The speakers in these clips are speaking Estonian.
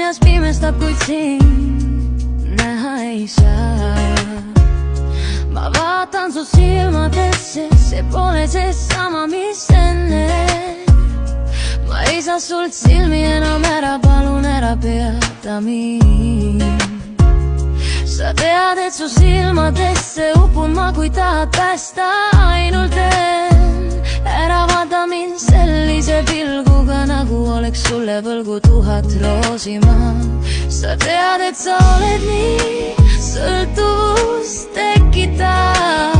ööpimeas pimestab, kuid sind näha ei saa. Ma vaatan su silmadesse, see pole seesama, mis enne. Ma ei saa sult silmi enam ära, palun ära peata mind. Sa tead, et su silmadesse upun ma, kui tahad päästa ainult end. Ära vaata mind sellise pilguga, nagu oleks sulle võlgu 1000 roosi ma. Sa tead, et sa oled nii sõltuvust tekitav.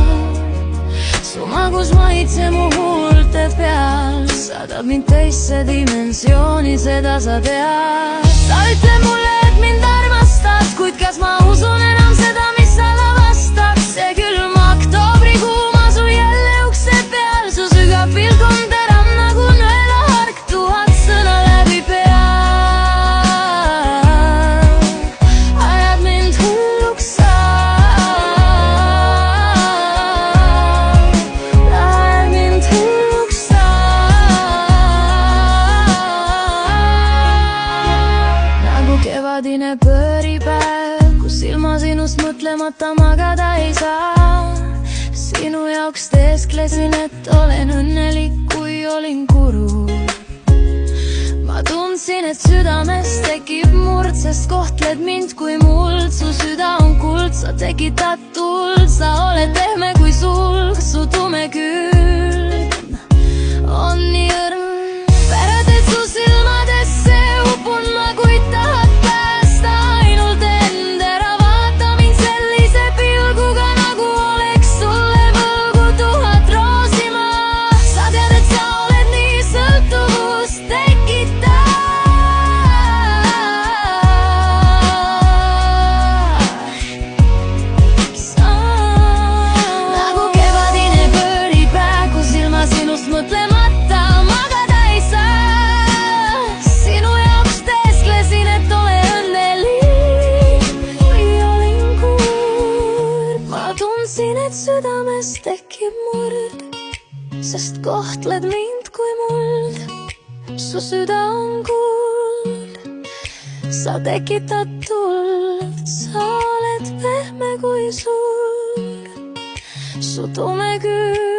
Su magus maitse mu huulte peal saadab mind teisse dimensiooni, seda sa tead. Sa ütle mulle, et mind armastad, kuid kas ma usun enam seda, mis sa lavastad? See külma oktoobrikuu ma su jälle ukse peal, su sügav pilk on terav nagu nõelahark, 1000 sõna läbi pea. Ajad mind hulluks sa, ajad mind hulluks sa. Nagu kevadine pööripäev, kus ilma sinust mõtlemata magada ei saa. Sinu jaoks teesklesin, et olen õnnelik, kui olin kurb. Ma tundsin, et südames tekib murd, sest kohtled mind kui muld. Su süda on kuld, sa tekitad tuld, sa oled pehme kui sulg. Su tume külm on nii õrn, värated su silmadesse upun ma, kui tahad päästa ainult end. Ära vaata mind sellise pilguga, nagu oleks sulle võlgu 1000 roosi ma. Sa tead, et sa oled nii sõltuvust tekitav. Nagu kevadine pööripäev, kus ilma sinust mõtlemata magada ei saa. Sinu jaoks teesklesin, et ole õnnelik, kui olin kurb. Ma tundsin, et südames tekib murd, sest kohtled mind kui muld. Su süda on kuld, sa tekitad tuld, sa oled pehme kui sulg. Su tume külm